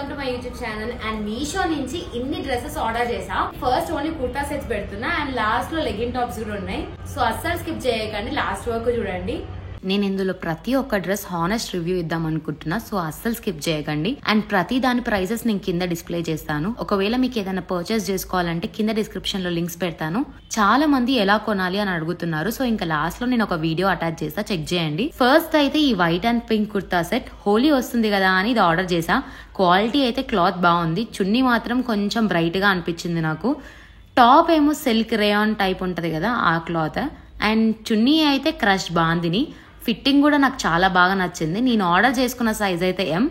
Welcome to my YouTube channel. And Meesho నుంచి ఇన్ని dresses order చేసా. ఫస్ట్ ఓన్లీ కుర్తా సెట్స్ పెడుతున్నా అండ్ లాస్ట్ లో లెగిన్ టాప్స్ కూడా ఉన్నాయి. సో అస్సలు స్కిప్ చేయకండి, లాస్ట్ వరకు చూడండి. నేను ఇందులో ప్రతి ఒక్క డ్రెస్ హానెస్ట్ రివ్యూ ఇద్దాం అనుకుంటున్నా, సో అస్సలు స్కిప్ చేయకండి. అండ్ ప్రతి దాని ప్రైజెస్ నేను కింద డిస్ప్లే చేస్తాను. ఒకవేళ మీకు ఏదైనా పర్చేస్ చేసుకోవాలంటే కింద డిస్క్రిప్షన్ లో లింక్స్ పెడతాను. చాలా మంది ఎలా కొనాలి అని అడుగుతున్నారు, సో ఇంకా లాస్ట్ లో నేను ఒక వీడియో అటాచ్ చేస్తా, చెక్ చేయండి. ఫస్ట్ అయితే ఈ white and pink kurta set Holi వస్తుంది కదా అని ఇది ఆర్డర్ చేసా. క్వాలిటీ అయితే క్లాత్ బాగుంది, చున్నీ మాత్రం కొంచెం బ్రైట్ గా అనిపించింది నాకు. టాప్ ఏమో సిల్క్ రేయాన్ టైప్ ఉంటది కదా ఆ క్లాత్, అండ్ చున్నీ అయితే క్రష్ బాందిని. ఫిట్టింగ్ కూడా నాకు చాలా బాగా నచ్చింది. నేను ఆర్డర్ చేసుకున్న సైజ్ అయితే ఎం,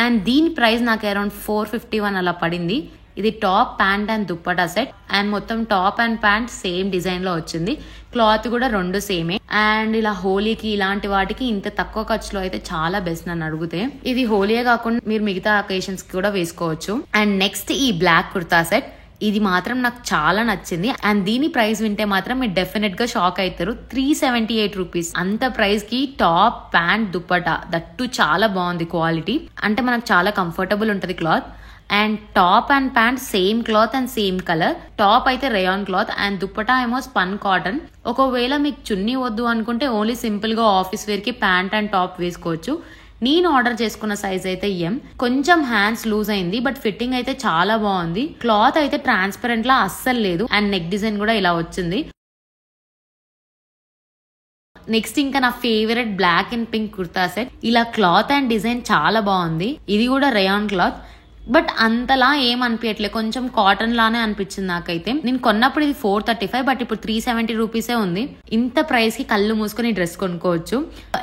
అండ్ దీని ప్రైస్ నాకు అరౌండ్ 451 అలా పడింది. ఇది top, pant and dupatta set, and మొత్తం top and pant same design లో వచ్చింది. క్లాత్ కూడా రెండు సేమే. అండ్ ఇలా హోలీకి ఇలాంటి వాటికి ఇంత తక్కువ ఖర్చులో అయితే చాలా బెస్ట్ నన్ను అడిగితే. ఇది హోలీయే కాకుండా మీరు మిగతా అకేషన్స్ కి కూడా వేసుకోవచ్చు. అండ్ నెక్స్ట్ ఈ బ్లాక్ కుర్తా సెట్, ఇది మాత్రం నాకు చాలా నచ్చింది. అండ్ దీని ప్రైస్ వింటే మాత్రం మీరు డెఫినెట్ గా షాక్ అవుతారు. 378 రూపీస్. అంత ప్రైస్ కి టాప్, ప్యాంట్, దుప్పటా దట్టు చాలా బాగుంది. క్వాలిటీ అంటే మనకు చాలా కంఫర్టబుల్ ఉంటది cloth. And top and pant same cloth and same colour. Top అయితే రేయాన్ క్లాత్ అండ్ దుప్పటా ఏమో స్పన్ కాటన్. ఒకవేళ మీకు చున్నీ వద్దు అనుకుంటే ఓన్లీ సింపుల్ గా ఆఫీస్ వేర్ కి ప్యాంట్ అండ్ టాప్ వేసుకోవచ్చు. నేను ఆర్డర్ చేసుకున్న సైజ్ అయితే ఎం. కొంచెం హ్యాండ్స్ లూజ్ అయింది, బట్ ఫిట్టింగ్ అయితే చాలా బాగుంది. క్లాత్ అయితే ట్రాన్స్పరెంట్ లా అస్సలు లేదు, అండ్ నెక్ డిజైన్ కూడా ఇలా వచ్చింది. నెక్స్ట్ ఇంకా నా favourite black and pink kurta set. ఇలా క్లాత్ అండ్ డిజైన్ చాలా బాగుంది. ఇది కూడా రేయాన్ క్లాత్, బట్ అంతలా ఏం అనిపించట్లేదు, కొంచెం కాటన్ లానే అనిపించింది నాకైతే. నేను కొన్నప్పుడు ఇది 435, బట్ ఇప్పుడు 370 రూపీసే ఉంది. ఇంత ప్రైస్ కి కళ్ళు మూసుకొని డ్రెస్ కొనుక్కోవచ్చు,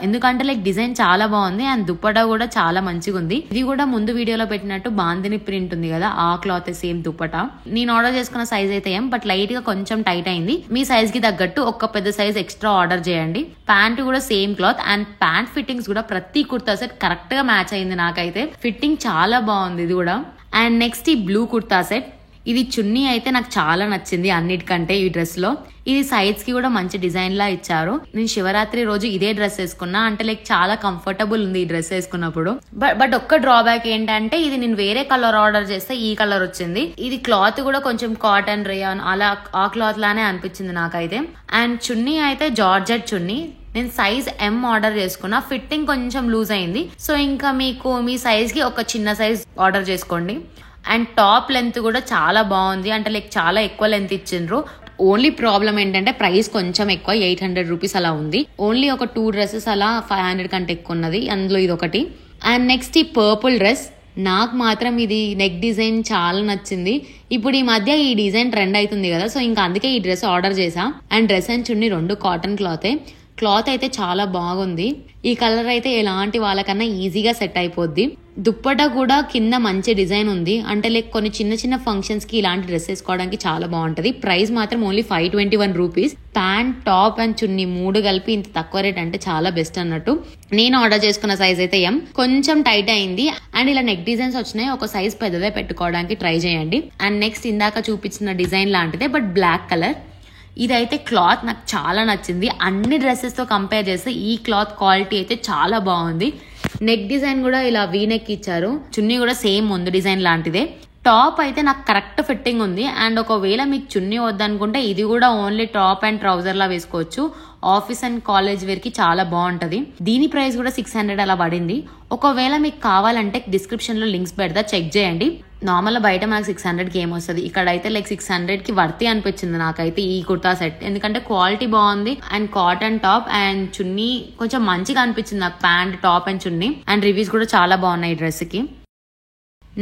ఎందుకంటే లైక్ డిజైన్ చాలా బాగుంది అండ్ దుప్పటా కూడా చాలా మంచిగా ఉంది. ఇది కూడా ముందు వీడియోలో పెట్టినట్టు బాందిని ప్రింట్ ఉంది కదా, ఆ క్లాత్ సేమ్ దుప్పటా. నేను ఆర్డర్ చేసుకున్న సైజ్ అయితే ఏం, బట్ లైట్ గా కొంచెం టైట్ అయింది. మీ సైజ్ కి తగ్గట్టు ఒక పెద్ద సైజ్ ఎక్స్ట్రా ఆర్డర్ చేయండి. ప్యాంట్ కూడా same cloth and pant fittings కూడా ప్రతి కుర్తా సెట్ కరెక్ట్ గా మ్యాచ్ అయింది నాకైతే. ఫిట్టింగ్ చాలా బాగుంది ఇది కూడా. అండ్ నెక్స్ట్ ఈ బ్లూ కుర్తా సెట్, ఇది చున్నీ అయితే నాకు చాలా నచ్చింది అన్నిటికంటే ఈ డ్రెస్ లో. ఇది సైడ్స్ కి కూడా మంచి డిజైన్ లా ఇచ్చారు. నేను శివరాత్రి రోజు ఇదే డ్రెస్ వేసుకున్నా, అంటే లైక్ చాలా కంఫర్టబుల్ ఉంది ఈ డ్రెస్ వేసుకున్నప్పుడు. బట్ ఒక్క డ్రాబ్యాక్ ఏంటంటే ఇది నేను వేరే కలర్ ఆర్డర్ చేస్తే ఈ కలర్ వచ్చింది. ఇది క్లాత్ కూడా కొంచెం కాటన్ రేయాన్ అలా ఆ క్లాత్ లానే అనిపించింది నాకైతే. అండ్ చున్నీ అయితే జార్జెట్ చున్నీ. నేను సైజ్ ఎం ఆర్డర్ చేసుకున్నా, ఫిట్టింగ్ కొంచెం లూజ్ అయింది. సో ఇంకా మీకు మీ సైజ్ కి ఒక చిన్న సైజ్ ఆర్డర్ చేసుకోండి. అండ్ టాప్ లెంత్ కూడా చాలా బాగుంది, అంటే లైక్ చాలా ఎక్కువ లెంత్ ఇచ్చిండ్రు. ఓన్లీ ప్రాబ్లం ఏంటంటే ప్రైస్ కొంచెం ఎక్కువ, 800 రూపీస్ అలా ఉంది. ఓన్లీ ఒక 2 డ్రెస్సెస్ అలా 500 కంటే ఎక్కువ ఉన్నది, అందులో ఇది ఒకటి. అండ్ నెక్స్ట్ ఈ పర్పుల్ డ్రెస్, నాకు మాత్రం ఇది నెక్ డిజైన్ చాలా నచ్చింది. ఇప్పుడు ఈ మధ్య ఈ డిజైన్ ట్రెండ్ అవుతుంది కదా, సో ఇంకా అందుకే ఈ డ్రెస్ ఆర్డర్ చేసా. అండ్ డ్రెస్ అండ్ చున్నీ రెండు కాటన్ క్లాతే. క్లాత్ అయితే చాలా బాగుంది. ఈ కలర్ అయితే ఎలాంటి వాళ్ళకన్నా ఈజీగా సెట్ అయిపోద్ది. దుప్పటా కూడా కింద మంచి డిజైన్ ఉంది, అంటే లైక్ కొన్ని చిన్న చిన్న ఫంక్షన్స్ కి ఇలాంటి డ్రెస్ వేసుకోవడానికి చాలా బాగుంటది. ప్రైస్ మాత్రం only 521 rupees. Pant, top and chunni మూడు కలిపి ఇంత తక్కువ రేట్ అంటే చాలా బెస్ట్ అన్నట్టు. నేను ఆర్డర్ చేసుకున్న సైజ్ అయితే ఎం, కొంచెం టైట్ అయింది. అండ్ ఇలా నెక్ డిజైన్స్ వచ్చినాయి, ఒక సైజ్ పెద్దదే పెట్టుకోవడానికి ట్రై చేయండి. అండ్ నెక్స్ట్ ఇందాక చూపించిన డిజైన్ లాంటిదే, బట్ బ్లాక్ కలర్. ఇదైతే క్లాత్ నాకు చాలా నచ్చింది. అన్ని డ్రెస్సెస్ తో కంపేర్ చేస్తే ఈ క్లాత్ క్వాలిటీ అయితే చాలా బాగుంది. నెక్ డిజైన్ కూడా ఇలా వీ నెక్ ఇచ్చారు. చున్నీ కూడా సేమ్ ముందు డిజైన్ లాంటిదే. టాప్ అయితే నాకు కరెక్ట్ ఫిట్టింగ్ ఉంది. అండ్ ఒకవేళ మీకు చున్నీ వద్దనుకుంటే ఇది కూడా ఓన్లీ టాప్ అండ్ ట్రౌజర్ లా వేసుకోవచ్చు. ఆఫీస్ అండ్ కాలేజ్ వేర్ కి చాలా బాగుంటది. దీని ప్రైస్ కూడా 600 అలా పడింది. ఒకవేళ మీకు కావాలంటే డిస్క్రిప్షన్ లో లింక్స్ పెడతా, చెక్ చేయండి. నార్మల్ బయట మనకు 600 కి ఏమొస్తుంది, ఇక్కడ అయితే లైక్ 600 కి వర్తి అనిపించింది నాకైతే ఈ కుర్తా సెట్. ఎందుకంటే క్వాలిటీ బాగుంది అండ్ కాటన్ టాప్ అండ్ చున్నీ కొంచెం మంచిగా అనిపించింది నాకు. Pant, top and chunni. And reviews కూడా చాలా బాగున్నాయి ఈ డ్రెస్ కి.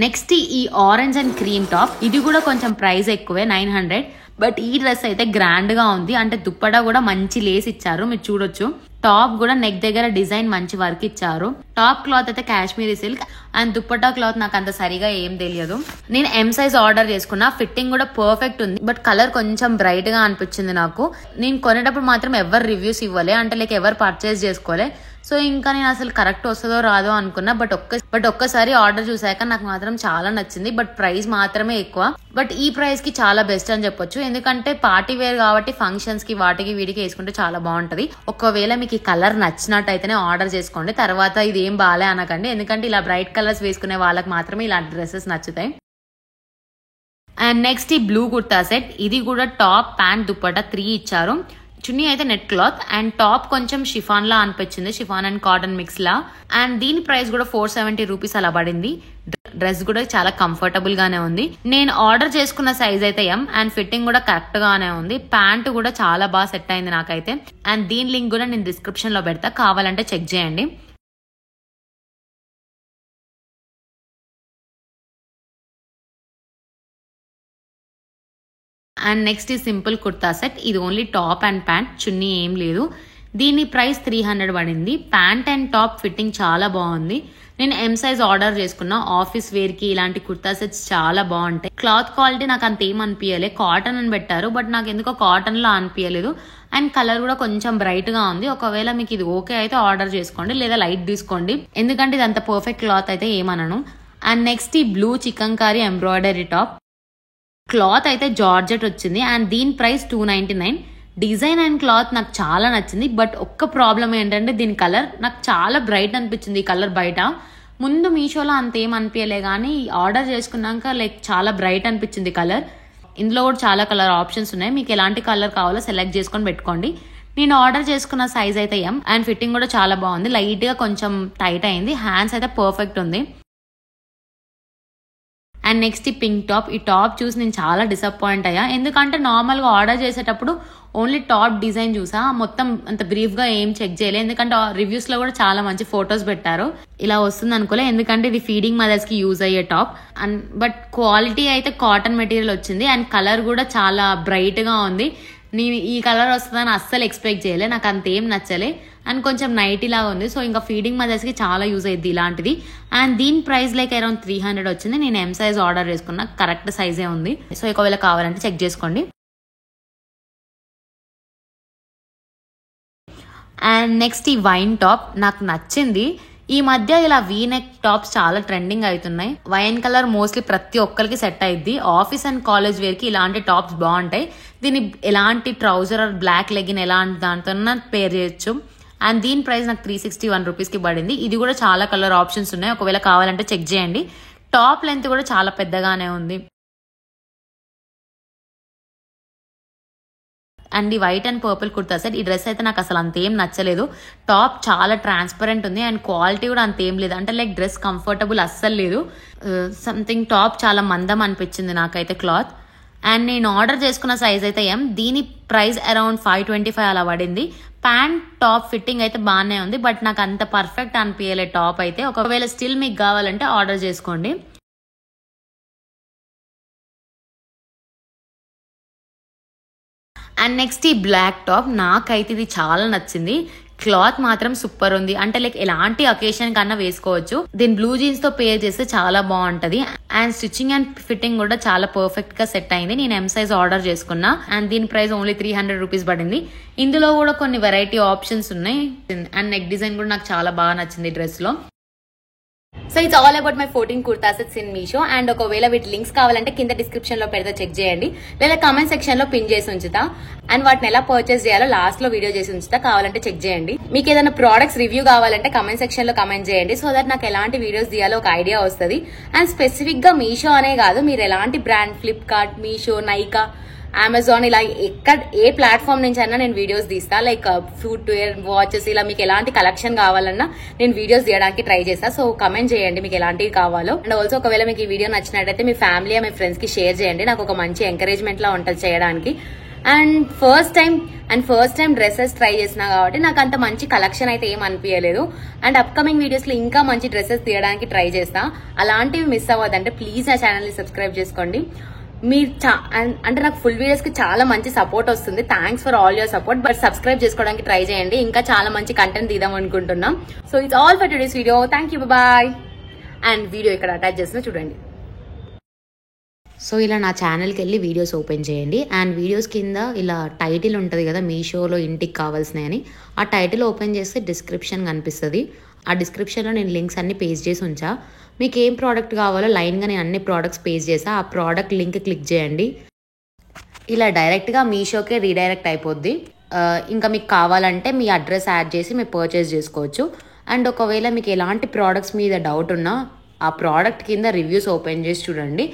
నెక్స్ట్ ఈ ఆరెంజ్ అండ్ క్రీమ్ టాప్, ఇది కూడా కొంచెం ప్రైస్ ఎక్కువే, 900. బట్ ఈ డ్రెస్ అయితే గ్రాండ్ గా ఉంది, అంటే దుప్పటా కూడా మంచి లేస్ ఇచ్చారు, మీరు చూడొచ్చు. టాప్ కూడా నెక్ దగ్గర డిజైన్ మంచి వర్క్ ఇచ్చారు. టాప్ క్లాత్ అయితే Kashmiri silk and dupatta cloth నాకు అంత సరిగా ఏం తెలియదు. నేను ఎం సైజ్ ఆర్డర్ చేసుకున్నా, ఫిట్టింగ్ కూడా పర్ఫెక్ట్ ఉంది, బట్ కలర్ కొంచెం బ్రైట్ గా అనిపించింది నాకు. నేను కొనేటప్పుడు మాత్రం ఎవరు రివ్యూస్ ఇవ్వలే, అంటే లైక్ ఎవరు పర్చేస్ చేసుకోలే. సో ఇంకా నేను అసలు కరెక్ట్ వస్తుందో రాదో అనుకున్నా. బట్ ఒక్కసారి ఆర్డర్ చూసాక నాకు మాత్రం చాలా నచ్చింది. బట్ ప్రైస్ మాత్రమే ఎక్కువ. బట్ ఈ ప్రైస్ కి చాలా బెస్ట్ అని చెప్పొచ్చు. ఎందుకంటే పార్టీ వేర్ కాబట్టి ఫంక్షన్స్ కి వాటికి వీటికి వేసుకుంటే చాలా బాగుంటది. ఒకవేళ మీకు ఈ కలర్ నచ్చినట్టయితేనే ఆర్డర్ చేసుకోండి. తర్వాత ఇది ఏం బాలే అనకండి. ఎందుకంటే ఇలా బ్రైట్ కలర్స్ వేసుకునే వాళ్ళకి మాత్రమే ఇలాంటి డ్రెస్సెస్ నచ్చుతాయి. అండ్ నెక్స్ట్ ఈ బ్లూ కుర్తా సెట్. ఇది కూడా టాప్ ప్యాంట్ దుప్పటా 3 ఇచ్చారు. చున్నీ అయితే నెట్ క్లాత్ అండ్ టాప్ కొంచెం షిఫాన్ లా అనిపించింది, chiffon and cotton mix law. And దీని ప్రైస్ కూడా 470 రూపీస్ అలా పడింది. డ్రెస్ కూడా చాలా కంఫర్టబుల్ గానే ఉంది. నేను ఆర్డర్ చేసుకున్న సైజ్ అయితే ఎం అండ్ ఫిట్టింగ్ కూడా కరెక్ట్ గానే ఉంది. ప్యాంట్ కూడా చాలా బాగా సెట్ అయింది నాకైతే. అండ్ దీని లింక్ కూడా నేను డిస్క్రిప్షన్ లో పెడతా, కావాలంటే చెక్ చేయండి. అండ్ నెక్స్ట్ ఈ సింపుల్ కుర్తా సెట్. ఇది ఓన్లీ టాప్ అండ్ ప్యాంట్, చున్నీ ఏం లేదు. దీని ప్రైస్ 300 పడింది. ప్యాంట్ అండ్ టాప్ ఫిట్టింగ్ చాలా బాగుంది. నేను ఎం సైజ్ ఆర్డర్ చేసుకున్నా. ఆఫీస్ వేర్ కి ఇలాంటి కుర్తా సెట్స్ చాలా బాగుంటాయి. క్లాత్ క్వాలిటీ నాకు అంత ఏం అనిపించలే, కాటన్ అని పెట్టారు బట్ నాకు ఎందుకో కాటన్ లో అనిపించలేదు. అండ్ కలర్ కూడా కొంచెం బ్రైట్ గా ఉంది. ఒకవేళ మీకు ఇది ఓకే అయితే ఆర్డర్ చేసుకోండి, లేదా లైట్ తీసుకోండి, ఎందుకంటే ఇది అంత పర్ఫెక్ట్ క్లాత్ అయితే ఏమనను. అండ్ నెక్స్ట్ ఈ blue chicken curry embroidery top. Cloth అయితే జార్జెట్ వచ్చింది అండ్ దీని ప్రైస్ 299. డిజైన్ అండ్ క్లాత్ నాకు చాలా నచ్చింది. బట్ ఒక్క ప్రాబ్లం ఏంటంటే దీని కలర్ నాకు చాలా బ్రైట్ అనిపించింది. ఈ కలర్ బయట ముందు మీషోలో అంతేం అనిపించలే, కానీ ఆర్డర్ చేసుకున్నాక లైక్ చాలా బ్రైట్ అనిపించింది కలర్. ఇందులో కూడా చాలా కలర్ ఆప్షన్స్ ఉన్నాయి. మీకు ఎలాంటి కలర్ కావాలో సెలెక్ట్ చేసుకొని పెట్టుకోండి. నేను ఆర్డర్ చేసుకున్న సైజ్ అయితే ఎం అండ్ ఫిట్టింగ్ కూడా చాలా బాగుంది. లైట్ గా కొంచెం టైట్ అయింది. హ్యాండ్స్ అయితే పర్ఫెక్ట్ ఉంది. అండ్ నెక్స్ట్ ఈ పింక్ టాప్. ఈ టాప్ చూసి నేను చాలా డిసప్పాయింట్ అయ్యా. ఎందుకంటే నార్మల్గా ఆర్డర్ చేసేటప్పుడు ఓన్లీ టాప్ డిజైన్ చూసా, మొత్తం అంత బ్రీఫ్ గా ఏం చెక్ చేయలేదు. ఎందుకంటే రివ్యూస్ లో కూడా చాలా మంచి ఫొటోస్ పెట్టారు. ఇలా వస్తుంది అనుకోలే, ఎందుకంటే ఇది ఫీడింగ్ మదర్స్ కి యూజ్ అయ్యే టాప్. అండ్ బట్ క్వాలిటీ అయితే కాటన్ మెటీరియల్ వచ్చింది అండ్ కలర్ కూడా చాలా బ్రైట్ గా ఉంది. నేను ఈ కలర్ వస్తుందని అస్సలు ఎక్స్పెక్ట్ చేయలే, నాకు అంతేం నచ్చలే. అండ్ కొంచెం నైటీ లాగా ఉంది. సో ఇంకా ఫీడింగ్ మదర్స్ కి చాలా యూజ్ అయ్యింది ఇలాంటిది. అండ్ దీని ప్రైస్ లైక్ అరౌండ్ 300 వచ్చింది. నేను ఎం సైజ్ ఆర్డర్ చేసుకున్నా, కరెక్ట్ సైజే ఉంది. సో ఒకవేళ కావాలంటే చెక్ చేసుకోండి. అండ్ నెక్స్ట్ ఈ వైన్ టాప్ నాకు నచ్చింది. ఈ మధ్య ఇలా వీ నెక్ టాప్స్ చాలా ట్రెండింగ్ అవుతున్నాయి. వైన్ కలర్ మోస్ట్లీ ప్రతి ఒక్కరికి సెట్ అయ్యిద్ది. ఆఫీస్ అండ్ కాలేజ్ వేర్ కి ఇలాంటి టాప్స్ బాగుంటాయి. దీన్ని ఎలాంటి ట్రౌజర్ ఆర్ బ్లాక్ లెగిన్ ఎలాంటి దాంతో పేర్ చేయొచ్చు. అండ్ దీని ప్రైస్ నాకు 361 రూపీస్ కి పడింది. ఇది కూడా చాలా కలర్ ఆప్షన్స్ ఉన్నాయి, ఒకవేళ కావాలంటే చెక్ చేయండి. టాప్ లెంత్ కూడా చాలా పెద్దగానే ఉంది. అండ్ ఈ white and purple kurta set. ఈ డ్రెస్ అయితే నాకు అసలు అంతేం నచ్చలేదు. టాప్ చాలా ట్రాన్స్పరెంట్ ఉంది అండ్ క్వాలిటీ కూడా అంతేం లేదు. అంటే లైక్ డ్రెస్ కంఫర్టబుల్ అస్సలు లేదు. సంథింగ్ టాప్ చాలా మందం అనిపించింది నాకైతే క్లాత్. అండ్ నేను ఆర్డర్ చేసుకున్న సైజ్ అయితే ఎం. దీని ప్రైస్ అరౌండ్ 525 అలా పడింది. ప్యాంట్ టాప్ ఫిట్టింగ్ అయితే బాగానే ఉంది బట్ నాకు అంత పర్ఫెక్ట్ అనిపించలే టాప్ అయితే. ఒకవేళ స్టిల్ మీకు కావాలంటే ఆర్డర్ చేసుకోండి. అండ్ నెక్స్ట్ ఈ బ్లాక్ టాప్. నాకైతే ఇది చాలా నచ్చింది. క్లాత్ మాత్రం సూపర్ ఉంది. అంటే లైక్ ఎలాంటి అకేషన్ కన్నా వేసుకోవచ్చు. దీని బ్లూ జీన్స్ తో పేర్ చేస్తే చాలా బాగుంటది. అండ్ స్టిచ్చింగ్ అండ్ ఫిట్టింగ్ కూడా చాలా పర్ఫెక్ట్ గా సెట్ అయింది. నేను ఎం సైజ్ ఆర్డర్ చేసుకున్నా అండ్ దీని ప్రైస్ ఓన్లీ 300 రూపీస్ పడింది. ఇందులో కూడా కొన్ని వెరైటీ ఆప్షన్స్ ఉన్నాయి. అండ్ నెక్ డిజైన్ కూడా నాకు చాలా బాగా నచ్చింది డ్రెస్ లో. So it's all about my 14 kurta sets in Meesho. And ఒకవేళ వీటి లింక్స్ కావాలంటే కింద డిస్క్రిప్షన్ లో పెడితే చెక్ చేయండి, లేదా కామెంట్ సెక్షన్ లో పిన్ చేసి ఉంచుతా. అండ్ వాటిని ఎలా పర్చేస్ చేయాలో లాస్ట్ లో వీడియో చేసి ఉంచుతా, కావాలంటే చెక్ చేయండి. మీకు ఏదైనా ప్రోడక్ట్స్ రివ్యూ కావాలంటే కామెంట్ సెక్షన్ లో కామెంట్ చేయండి, సో దట్ నాకు ఎలాంటి వీడియోస్ తీయాలో ఒక ఐడియా వస్తుంది. అండ్ స్పెసిఫిక్ గా మీషో అనే కాదు, మీరు ఎలాంటి brand, Flipkart, Meesho, Nykaa, Amazon, ఇలా ఏ ప్లాట్ఫామ్ నుంచి అయినా నేను వీడియోస్ తీస్తా. లైక్ ఫుట్ వేర్, వాచెస్, ఇలా మీకు ఎలాంటి కలెక్షన్ కావాలన్నా నేను వీడియోస్ తీయడానికి ట్రై చేస్తా. సో కమెంట్ చేయండి మీకు ఎలాంటివి కావాలో. అండ్ ఆల్సో ఒకవేళ మీకు ఈ వీడియో నచ్చినట్టయితే మీ ఫ్యామిలీ, మీ ఫ్రెండ్స్ కి షేర్ చేయండి. నాకు ఒక మంచి ఎంకరేజ్మెంట్ లా ఉంటుంది చేయడానికి. And first time dresses try చేసినా కాబట్టి నాకు అంత మంచి కలెక్షన్ అయితే ఏం అనిపించలేదు. అండ్ అప్కమింగ్ వీడియోస్ లో ఇంకా మంచి డ్రెస్సెస్ తీయడానికి ట్రై చేస్తా. అలాంటివి మిస్ అవ్వదంటే ప్లీజ్ నా ఛానల్ ని సబ్స్క్రైబ్ చేసుకోండి. మీరు అంటే నాకు ఫుల్ వీడియోస్ కి చాలా మంచి సపోర్ట్ వస్తుంది. Thanks for all your support. But subscribe చేసుకోవడానికి ట్రై చేయండి. ఇంకా చాలా మంచి కంటెంట్ తీద్దాం అనుకుంటున్నాం. So it's all for today's video. Thank you, bye. And video ఇక్కడ అటాచ్ చేస్తున్నా చూడండి. సో ఇలా నా ఛానల్కి వెళ్ళి వీడియోస్ ఓపెన్ చేయండి. అండ్ వీడియోస్ కింద ఇలా టైటిల్ ఉంటుంది కదా, మీషోలో ఇంటికి కావాల్సినవి అని. ఆ టైటిల్ ఓపెన్ చేస్తే డిస్క్రిప్షన్ కనిపిస్తుంది. ఆ డిస్క్రిప్షన్లో నేను లింక్స్ అన్ని పేస్ట్ చేసి ఉంచా. మీకు ఏం ప్రోడక్ట్ కావాలో లైన్గా నేను అన్ని ప్రోడక్ట్స్ పేస్ట్ చేసా. ఆ ప్రోడక్ట్ లింక్ క్లిక్ చేయండి. ఇలా డైరెక్ట్గా మీషోకే రీడైరెక్ట్ అయిపోద్ది. ఇంకా మీకు కావాలంటే మీ అడ్రస్ యాడ్ చేసి మీరు పర్చేస్ చేసుకోవచ్చు. అండ్ ఒకవేళ మీకు ఎలాంటి ప్రోడక్ట్స్ మీద డౌట్ ఉన్నా ఆ ప్రోడక్ట్ కింద రివ్యూస్ ఓపెన్ చేసి చూడండి.